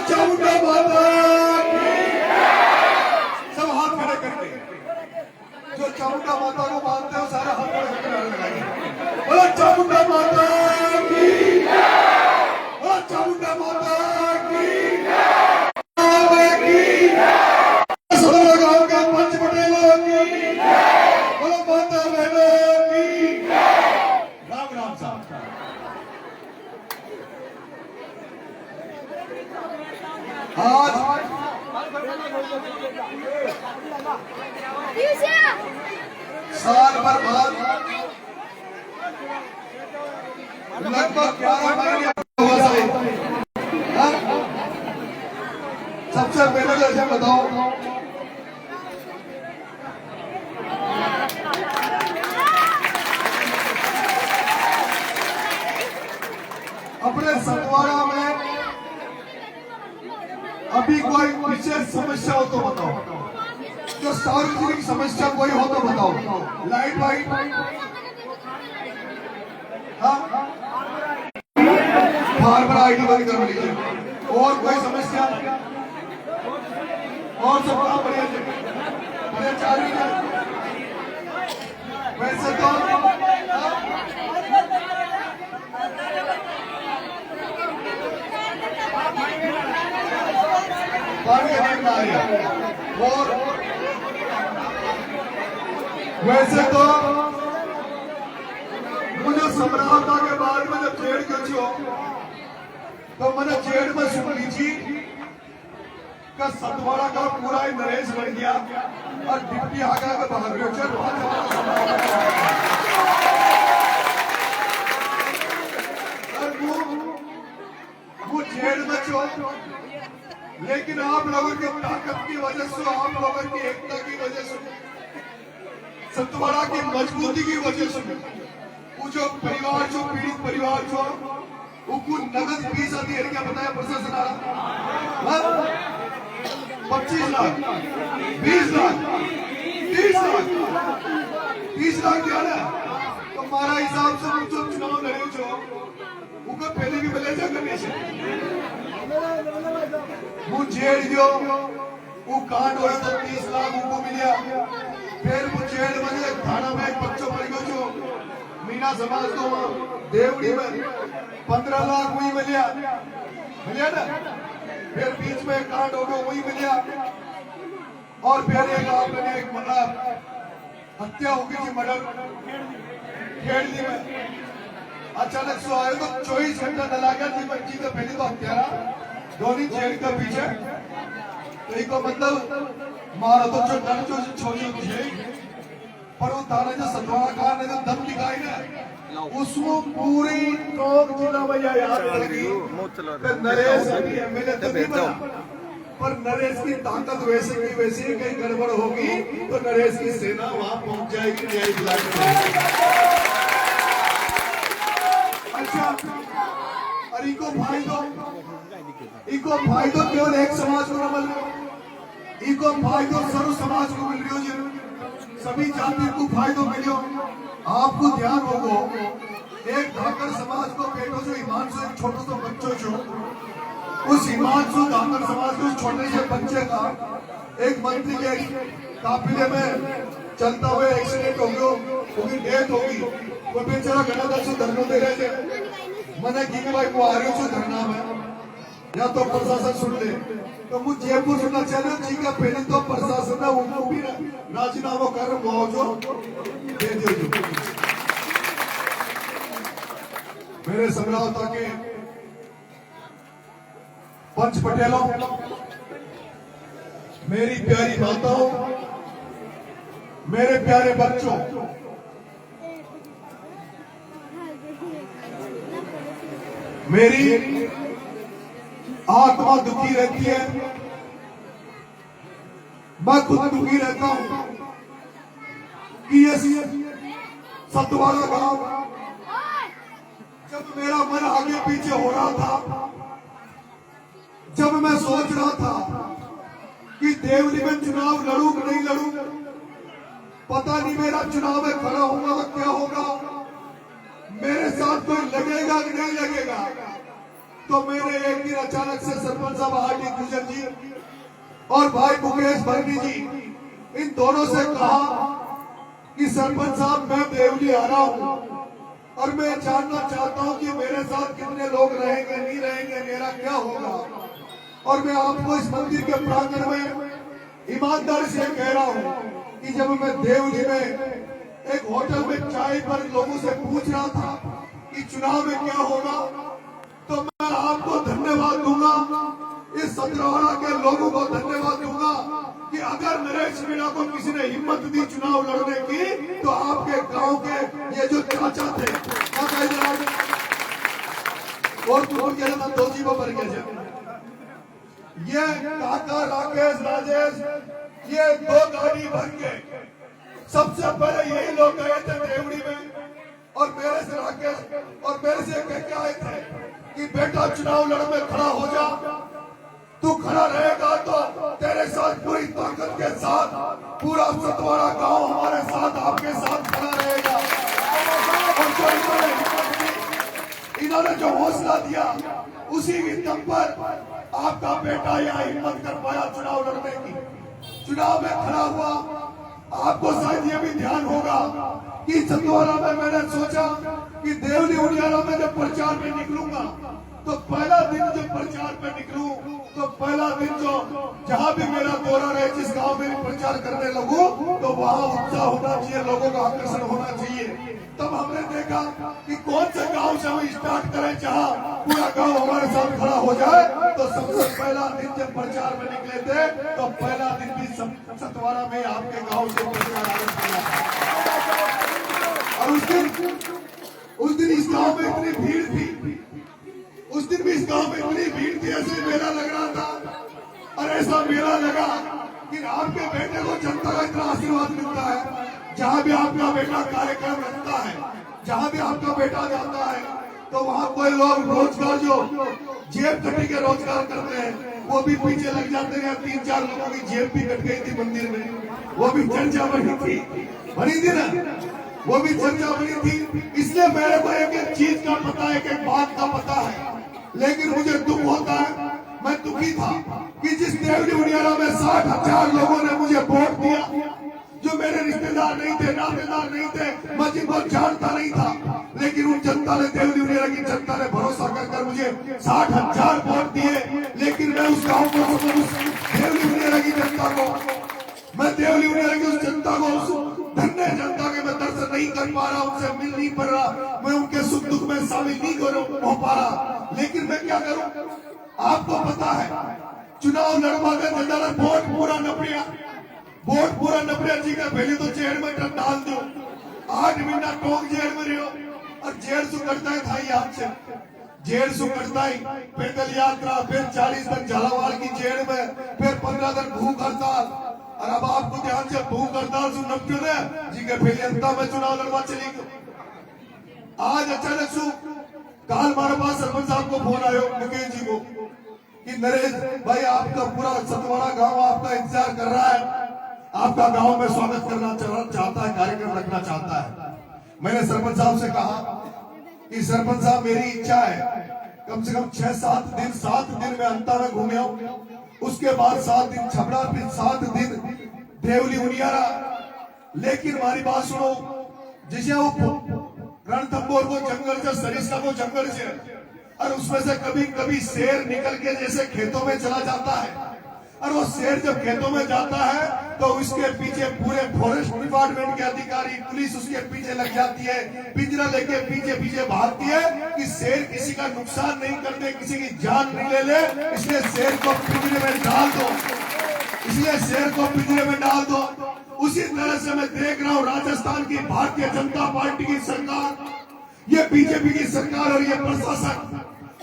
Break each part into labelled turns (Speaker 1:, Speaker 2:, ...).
Speaker 1: चामुंडा माता सब हाथ खड़े करके, जो चामुंडा माता को मानते हो सारा हाथ खड़े करके बोलो चामुंडा माता की, बोलो चामुंडा माता की, सदर गांव के पंच पटेलों की, बोलो माता बहनों की। राम राम साहब आज साल भर बाद लगभग 11 महीने हुआ साहब। सबसे पहले तो ऐसे बताओ, अपने सतवाड़ा में अभी कोई विशेष समस्या हो तो बताओ, जो सार्वजनिक समस्या कोई हो तो बताओ। लाइट वाइट, फार्मर आईडी बंद कर लीजिए। और कोई समस्या और सब काम बढ़िया चालू है। वैसे तो और वैसे तो मुझे सम्राटा के बाद में जब जेड़ गई हो तो मैंने जेड़ में सुन लीजिए का सतवाड़ा का पूरा ही नरेश बन गया और डिप्टी आगरा का बाहर वो जेड़ में छो, लेकिन आप लोगों की ताकत की वजह से, आप लोगों की एकता की वजह से, सतवाड़ा की मजबूती की वजह से वो जो परिवार, जो पीड़ित परिवार जो उनको नगद फीस आती है, क्या बताया प्रशासन आ रहा 25 लाख 20 लाख 30 लाख 30 लाख क्या है तो हमारा हिसाब से वो जो चुनाव लड़े जो उनको पहले भी मिले करने से वो जेल जो वो कांड हो तो 30 लाख उनको मिला। फिर वो जेल में थाना में एक बच्चों मर गयो जो मीना समाज को देवड़ी में 15 लाख वही मिलिया ना। फिर बीच में कांड हो गया वही मिलिया। और फिर एक आपने एक हत्या हो गई थी, मर्डर खेड़ी में अचानक से आए तो 24 घंटा डला गया थी बच्ची तो पहले तो हत्यारा धोनी जेल के पीछे तो एक मतलब मारा तो जो डर जो छोड़ी थी पर वो थाना जो सतवाड़ा कार ने जो दम दिखाई ना उसमें पूरी टोक जिला भैया याद लगी तो नरेश अभी एमएलए तो नहीं बना पर नरेश की ताकत वैसे की वैसी कहीं गड़बड़ होगी तो नरेश की सेना वहां पहुंच जाएगी न्याय दिलाने। अच्छा और इको फायदो केवल एक समाज को न मिल रही, इको फायदो सर्व समाज को मिल रही हो, सभी जाति को फायदो मिलो। आपको ध्यान होगो एक धाकर समाज को बेटो जो हिमांशु एक छोटो तो बच्चों जो उस हिमांशु धाकर समाज के उस छोटे से बच्चे का एक मंत्री के काफिले में चलता हुए एक्सीडेंट हो गया, उनकी डेथ होगी। वो बेचारा घना से धरना दे रहे थे, मैंने की भाई वो आ रही हो धरना में या तो प्रशासन सुन ले तो मुझे जयपुर सुनना चाहिए जी का पहले तो प्रशासन ने उनको भी राजीनामा कर मुआवजा दे दियो। मेरे समझौता के पंच पटेलों, मेरी प्यारी माताओं, मेरे प्यारे बच्चों, मेरी आत्मा दुखी रहती है, मैं खुद दुखी रहता हूं कि ये सतवाड़ा गांव जब मेरा मन आगे पीछे हो रहा था, जब मैं सोच रहा था कि देवली में चुनाव लड़ूं कि नहीं लड़ूं, पता नहीं मेरा चुनाव में खड़ा होगा तो क्या होगा, मेरे साथ कोई लगेगा कि नहीं लगेगा, तो मैंने एक दिन अचानक से सरपंच साहब आरटी गुजर जी और भाई मुकेश भरनी जी इन दोनों से कहा कि सरपंच साहब मैं देवली आ रहा हूं और मैं जानना चाहता हूं कि मेरे साथ कितने लोग रहेंगे, नहीं रहेंगे, मेरा क्या होगा। और मैं आपको इस मंदिर के प्रांगण में ईमानदारी से कह रहा हूं कि जब मैं देवली में एक होटल में चाय पर लोगों से पूछ रहा था कि चुनाव में क्या होगा, तो मैं आपको धन्यवाद दूंगा, इस सतरवाड़ा के लोगों को धन्यवाद दूंगा कि अगर नरेश मीणा को किसी ने हिम्मत दी चुनाव लड़ने की तो आपके गांव के ये जो चाचा थे और दो जीवों पर ये काका राकेश राजेश ये 2 गाड़ी भर के सबसे पहले यही लोग गए थे देवड़ी में और मेरे से राकेश और मेरे से कह के आए थे कि बेटा चुनाव लड़ में खड़ा हो जा, तू खड़ा रहेगा तो तेरे साथ पूरी ताकत के साथ पूरा सतवाड़ा गांव हमारे साथ आपके साथ खड़ा रहेगा। और जो इन्होंने जो हौसला दिया उसी की दम पर आपका बेटा यहाँ हिम्मत कर पाया चुनाव लड़ने की, चुनाव में खड़ा हुआ। आपको शायद ये भी ध्यान होगा कि सतवाड़ा में मैंने सोचा कि देवली उनियारा में जब प्रचार में निकलूंगा तो पहला दिन जो प्रचार पे निकलूं तो पहला दिन जो जहां भी मेरा दौरा रहे, जिस गांव में प्रचार करने लगूं तो वहां उत्साह होना चाहिए, लोगों का आकर्षण होना चाहिए। तब हमने देखा कि कौन से गांव से हम स्टार्ट करें जहां पूरा गांव हमारे साथ खड़ा हो जाए। तो सबसे पहला दिन जब प्रचार में निकले थे तो पहला दिन भी सतवाड़ा में आपके गाँव से प्रचार आरंभ किया और उस दिन इस गाँव में इतनी भीड़ थी, उस दिन भी इस गांव में इतनी भीड़ थी, ऐसे मेला लग रहा था और ऐसा मेला लगा कि आपके बेटे को जनता का इतना आशीर्वाद मिलता है। जहां भी आपका बेटा कार्यक्रम रखता है, जहां भी आपका बेटा जाता है तो वहां कोई लोग रोजगार जो जेब कटी के रोजगार करते हैं वो भी पीछे लग जाते हैं। 3-4 लोगों की जेब भी कट गई थी मंदिर में, वो भी चर्चा बनी थी ना, वो भी चर्चा बनी थी। इसलिए मेरे को एक चीज का पता है, एक बात का पता है, लेकिन मुझे दुख होता है, मैं दुखी था कि जिस देवली उनियारा में 60,000 लोगों ने मुझे वोट दिया, जो मेरे रिश्तेदार नहीं थे, नातेदार नहीं थे, मैं जिनको जानता नहीं था, लेकिन उन जनता ने, देवली उनियारा की जनता ने भरोसा कर मुझे 60,000 वोट दिए। लेकिन मैं उस गाँव को, उस देवली उनियारा की जनता को, मैं देवली उनियारा की उस जनता को, उस धन्य जनता के मैं दर्शन नहीं कर पा रहा, उनसे मिल नहीं पा रहा, मैं उनके सुख दुख में शामिल नहीं हो पा रहा। लेकिन मैं क्या करूं, आपको पता है चुनाव लड़वा के जनता वोट पूरा नपड़िया जी का पहले तो जेल में डाल दो, 8 महीना टोक जेल में रहो और जेल सु करता है थाई आपसे, जेल सु करता ही पैदल यात्रा, फिर 40 दिन झालावाड़ की जेल में, फिर 15 दिन भूख हड़ताल। और अब आपको ध्यान से भूख हड़ताल सुन जी के फिर जनता में चुनाव लड़वा चली गई। आज अचानक सु काल हमारे पास सरपंच साहब को फोन आयो मुकेश जी को कि नरेश भाई आपका पूरा सतवाड़ा गांव आपका इंतजार कर रहा है, आपका गांव में स्वागत करना चाहता है, कार्यक्रम रखना चाहता है। मैंने सरपंच साहब से कहा कि सरपंच साहब मेरी इच्छा है कम से कम 6-7 दिन, 7 दिन में अंता में घूमे आऊं, उसके बाद 7 दिन छबड़ा, फिर 7 दिन देवली उनियारा। लेकिन हमारी बात सुनो, जिसे वो रणथंबोर को जंगल से, सरिस्का को जंगल से, और उसमें से कभी कभी शेर निकल के जैसे खेतों में चला जाता है, और वो शेर जब खेतों में जाता है तो उसके पीछे पूरे फॉरेस्ट डिपार्टमेंट के अधिकारी, पुलिस उसके पीछे लग जाती है, पिंजरा लेके पीछे भागती है कि शेर किसी का नुकसान नहीं कर दे, किसी की जान नहीं ले ले, इसलिए शेर को पिंजरे में डाल दो, इसलिए शेर को पिंजरे में डाल दो। उसी तरह से मैं देख रहा हूँ राजस्थान की भारतीय जनता पार्टी की सरकार, ये बीजेपी की सरकार और ये प्रशासन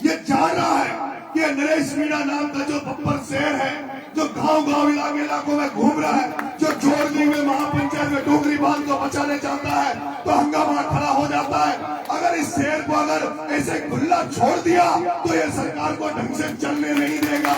Speaker 1: ये जान रहा है कि नरेश मीणा नाम का जो बब्बर शेर है, जो गांव इलाकों में घूम रहा है, जो जोड़ली में महापंचायत में डोगरी बांध को बचाने चाहता है, तो हंगामा खड़ा हो जाता है। अगर इस शेर को अगर ऐसे खुला छोड़ दिया तो ये सरकार को ढंग से चलने नहीं देगा,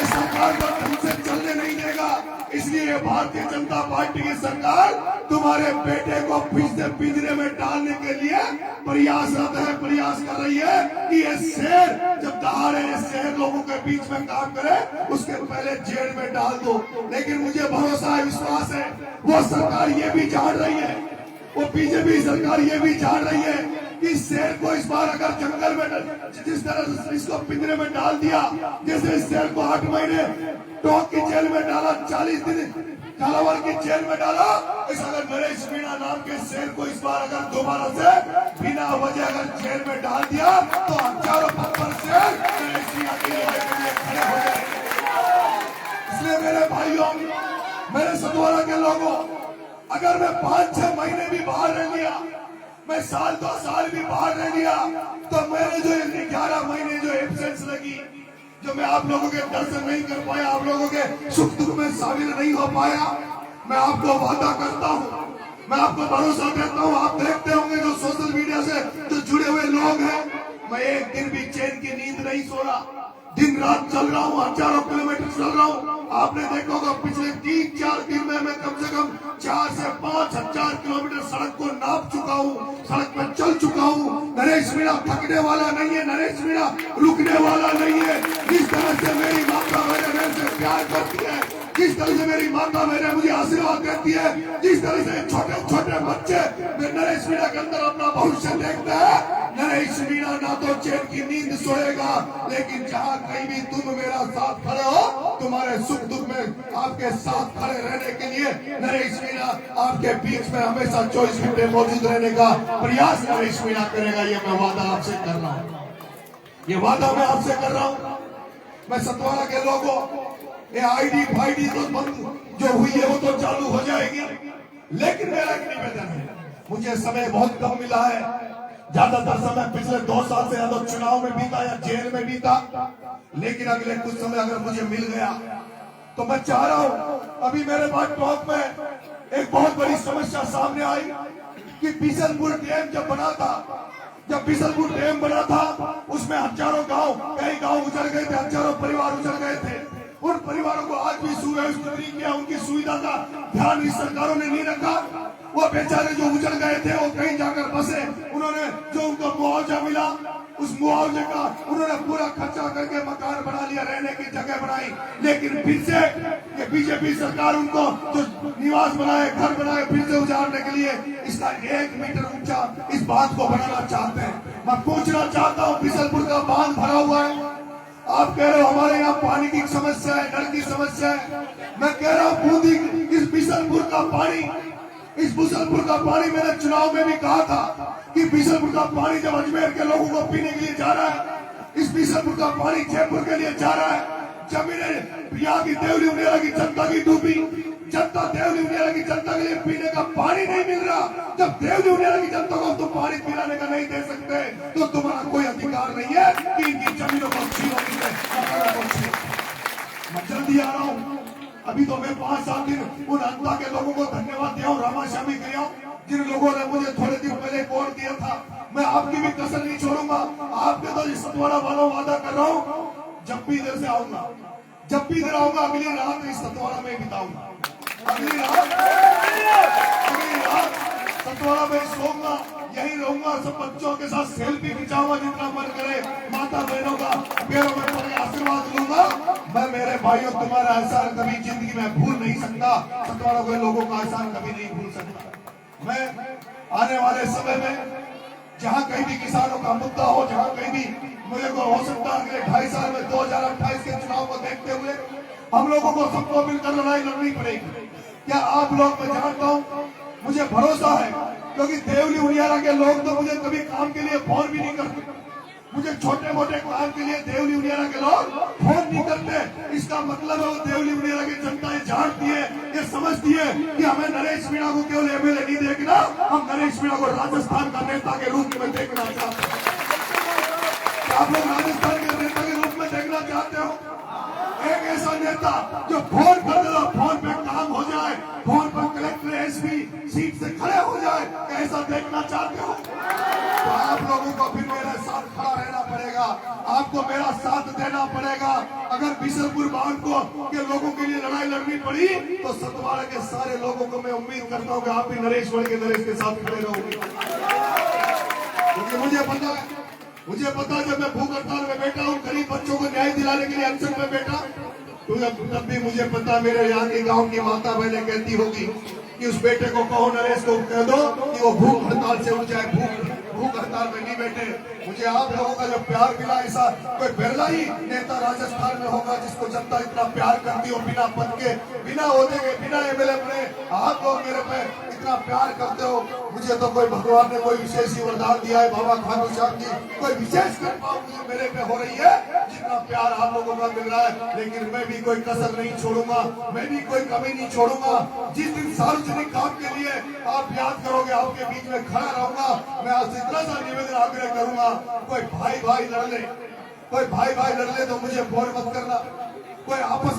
Speaker 1: ये सरकार को ढंग से चलने नहीं देगा। इसलिए भारतीय जनता पार्टी की सरकार तुम्हारे बेटे को फिर से पिंजरे में डालने के लिए प्रयासरत है, प्रयास कर रही है कि ये शेर जब दहाड़े ये शेर लोगों के बीच में काम करे उसके पहले जेल में डाल दो। लेकिन मुझे भरोसा है, विश्वास है, वो सरकार ये भी जान रही है, वो बीजेपी सरकार ये भी जान रही है कि शेर को इस बार अगर जंगल में जिस तरह से इसको पिंजरे में डाल दिया, जैसे इस शेर को 8 महीने टोंक की जेल में डाला, 40 दिन झालावाड़ की जेल में डाला, इस अगर नरेश मीणा नाम के शेर को इस बार अगर दोबारा से बिना वजह अगर जेल में डाल दिया तो हजारों पत्थर शेर नरेश मीणा की लड़ाई के लिए खड़े हो जाएंगे। इसलिए मेरे भाइयों, मेरे सतवारा के लोगों, अगर मैं 5-6 महीने भी बाहर रह लिया, मैं साल 2 साल भी बाहर रह लिया, तो मेरे जो 11 महीने जो एब्सेंस लगी, जो मैं आप लोगों के दर्शन नहीं कर पाया, आप लोगों के सुख दुख में शामिल नहीं हो पाया, मैं आपको वादा करता हूँ, मैं आपको भरोसा देता हूँ, आप देखते होंगे जो सोशल मीडिया से जो जुड़े हुए लोग हैं, मैं एक दिन भी चैन की नींद नहीं सो रहा, दिन रात चल रहा हूँ, हजारों किलोमीटर चल रहा हूँ। आपने देखा होगा पिछले 3-4 दिन में मैं कम से कम 4 से 5 हजार किलोमीटर सड़क को नाप चुका हूँ, सड़क पर चल चुका हूँ। नरेश मीणा थकने वाला नहीं है, नरेश मीणा रुकने वाला नहीं है। जिस तरह से मेरी माता मेरे से प्यार करती है, जिस तरह से मेरी माता मेरे मुझे आशीर्वाद देती है, जिस तरह से छोटे छोटे बच्चे नरेश मीणा के अंदर अपना भविष्य देखते हैं, नरेश मीणा ना तो चैन की नींद सोएगा, लेकिन जहाँ कहीं भी तुम मेरा साथ खड़े हो, तुम्हारे सुख दुख में आपके साथ खड़े रहने के लिए नरेश मीणा आपके बीच में हमेशा 24 घंटे मौजूद रहने का प्रयास नरेश मीणा करेगा। ये मैं वादा आपसे कर रहा हूँ, ये वादा मैं आपसे कर रहा हूँ। मैं सतवारा के लोगों, ये आईडी फाईडी तो बंद जो हुई है वो तो चालू हो जाएगी, लेकिन मेरा एक निवेदन है, मुझे समय बहुत कम मिला है, ज्यादातर समय पिछले 2 साल से ज्यादा चुनाव में बीता या जेल में बीता, लेकिन अगले कुछ समय अगर मुझे मिल गया तो मैं चाह रहा हूं, अभी मेरे पास टॉक में एक बहुत बड़ी समस्या सामने आई कि बिशनपुर डैम जब बना था, जब बिशनपुर डैम बना था उसमें हजारों गांव, कई गांव उजड़ गए थे, हजारों परिवार उजड़ गए थे। उन परिवारों को आज भी सुव्यवस्थित किया, उनकी सुविधा का ध्यान इस सरकारों ने नहीं रखा। वो बेचारे जो उजड़ गए थे वो कहीं जाकर बसे, उन्होंने जो उनको मुआवजा मिला उस मुआवजे का उन्होंने पूरा खर्चा करके मकान बना लिया, रहने की जगह बनाई, लेकिन फिर से ये बीजेपी सरकार उनको जो निवास बनाए, घर बनाए, फिर से उजाड़ने के लिए इसका 1 मीटर ऊंचा इस बांध को बनाना चाहते हैं। मैं पूछना चाहता हूँ, बिशनपुर का बांध भरा हुआ है, आप कह रहे हो हमारे यहाँ पानी की समस्या है, नल की समस्या है, मैं कह रहा हूँ बूंदी इस बिशनपुर का पानी, इस बिशनपुर का पानी मैंने चुनाव में भी कहा था कि बिशनपुर का पानी जब अजमेर के लोगों को पीने के लिए जा रहा है, इस बिशनपुर का पानी जयपुर के लिए जा रहा है, जमीनें यहाँ की देवली उनेरा की जनता की डूबी, जनता देवली उनेरा की जनता के लिए पीने का पानी नहीं मिल रहा। जब देवली उनेरा की जनता को तुम पानी पिलाने का नहीं दे सकते तो तुम्हारा कोई अधिकार नहीं है कि इनकी जमीनों को छीनो। मैं जल्दी आ रहा हूँ, अभी तो मैं 5-7 दिन उन अंता के लोगों को धन्यवाद दिया हूँ, रामाश्यामी किया, जिन लोगों ने मुझे थोड़े दिन पहले वोट दिया था। मैं आपकी भी कसर नहीं छोड़ूंगा, आपके तो सतवारा वालों वादा कर रहा हूँ, जब भी इधर से आऊंगा, जब भी इधर आऊंगा, अगली रात इस सतवारा में बिताऊंगा, अगली रात सतवारा में सोऊंगा, यही रहूंगा, सब बच्चों के साथ सेल्फी खिंचाऊंगा, जितना मन करे, माता बहनों का पैरों में पड़ के आशीर्वाद लूंगा। मैं मेरे भाइयों तुम्हारा एहसान कभी जिंदगी में भूल नहीं सकता, सतवारा के लोगों का एहसान कभी नहीं भूल सकता। मैं आने वाले समय में जहाँ कहीं भी किसानों का मुद्दा हो, जहाँ कहीं भी मुझे को हो सकता है अगले 2.5 साल में 2028 के चुनाव को देखते हुए हम लोगों को सबको मिलकर लड़ाई लड़नी पड़ेगी। क्या आप लोग, मैं जानता हूँ, मुझे भरोसा है, क्योंकि देवली उनियारा के लोग तो मुझे कभी काम के लिए फोन भी नहीं करते, मुझे छोटे मोटे काम के लिए देवली उनियारा के लोग फोन नहीं करते। इसका मतलब है वो देवली उनियारा की जनता ये जानती है, ये समझती है कि हमें नरेश मीणा को केवल एमएलए नहीं देखना, हम नरेश मीणा को राजस्थान का नेता के रूप में देखना चाहते हैं। आप लोग राजस्थान के नेता के रूप में देखना चाहते हो? एक ऐसा नेता जो फोन कर दे, फोन पे काम हो जाए, फोन पर कलेक्टर एसपी सीट से खड़े हो जाए, कैसा देखना चाहते हो? तो आप लोगों को फिर मेरे साथ खड़ा रहना पड़ेगा। आपको मेरा साथ देना पड़ेगा। अगर बिशनपुर बांध को के लोगों के लिए लड़ाई लड़नी पड़ी तो सतवाड़ा के सारे लोगों को मैं उम्मीद करता हूँ कि आप भी नरेश के साथ खड़े रहोगे। क्योंकि मुझे पता जब मैं भूख हड़ताल में बैठा हूँ, गरीब बच्चों को न्याय दिलाने के लिए अनशन में बैठा, तो तब भी मुझे पता मेरे यहाँ के गांव की माता बहनें कहती होगी कि उस बेटे को कहो, नरेश को कह दो कि वो भूख हड़ताल से उठ जाए, भूख हड़ताल में नहीं बैठे। मुझे आप लोगों का जो प्यार मिला, ऐसा कोई बिरला ही नेता राजस्थान में होगा जिसको जनता इतना प्यार करती हो, बिना पद के, बिना होने के, बिना एमएलए बने आप लोग मेरे पे इतना प्यार करते हो। मुझे तो कोई भगवान ने कोई विशेष ही वरदान दिया है, बाबा खाटू श्याम जी कोई विशेष कृपा मुझे मेरे पे हो रही है, जितना प्यार आप लोगों का मिल रहा है। लेकिन मैं भी कोई कसर नहीं छोड़ूंगा, मैं भी कोई कमी नहीं छोड़ूंगा। जिस दिन सार्वजनिक काम के लिए आप याद करोगे, आपके बीच में खड़ा रहूंगा। मैं आपसे इतना सा निवेदन आग्रह करूंगा, कोई भाई लड़ ले तो मुझे फोन मत करना। कोई आपस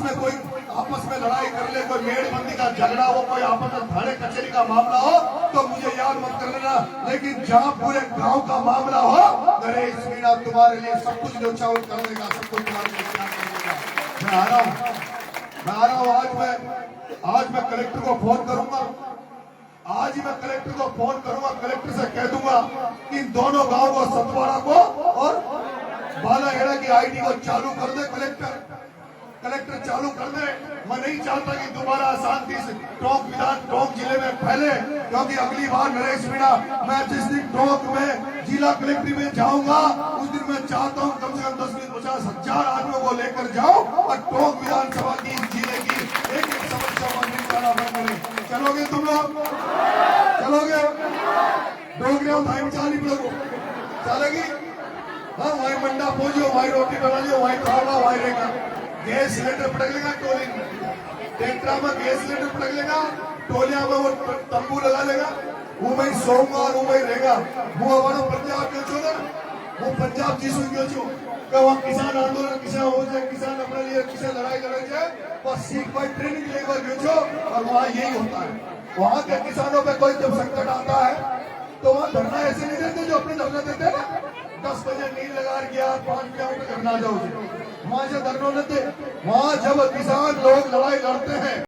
Speaker 1: में लड़ाई कर ले, कोई मेड़बंदी का झगड़ा हो, कोई आपस में थाने कचहरी का मामला हो तो मुझे याद मत कर लेना। लेकिन जहाँ पूरे गांव का मामला हो, नरेश मीणा तुम्हारे लिए सब कुछ न्यौछावर कर देगा, सब कुछ तुम्हारे लिए त्याग कर देगा। मैं आ रहा हूँ। आज मैं कलेक्टर को फोन करूंगा, आज ही मैं कलेक्टर को फोन करूंगा, कलेक्टर से कह दूंगा कि इन दोनों गांव को, सतवाड़ा को और बालाहेड़ा की आईडी को चालू कर दे। कलेक्टर चालू कर दे। मैं नहीं चाहता कि दोबारा अशांति से टोंक जिले में फैले, क्योंकि अगली बार नरेश मीणा मैं जिस दिन टोंक में जिला कलेक्ट्री में जाऊंगा, उस दिन मैं चाहता हूं कम से कम 10-50 हजार आदमियों को लेकर जाऊं और टोंक विधानसभा की जिले की एक समस्या पर निपटारा करें। चलोगे तुम लोग? चलोगे? डोगरे भाई चाली लोग चलेगी? हाँ, वही मंडा पहुंचो, वही रोटी बना लियो, वही खाओगा, वही रहेगा। गैस सिलेंडर पटक लेगा टोली में, टेंटरा में गैस सिलेंडर पटक लेगा, टोलिया में वो तंबू लगा लेगा, वो मैं सोऊंगा और वो मैं रहेगा। वो हमारा पंजाब क्यों छो ना, वो पंजाब जीसू क्यों छो कि वहाँ किसान आंदोलन किसान हो जाए, किसान अपने लिए किसान लड़ाई लड़ जाए, बस सीख भाई ट्रेनिंग लेकर क्यों छो। और वहाँ यही होता है, वहाँ के किसानों पे कोई जब संकट आता है तो वहाँ धरना ऐसे नहीं देते जो अपने धरना देते हैं ना, 10 बजे नींद लगा गया 5 किलोमीटर धरना जाओ, वहां से धरना लेते। वहां जब किसान लोग लड़ाई लड़ते हैं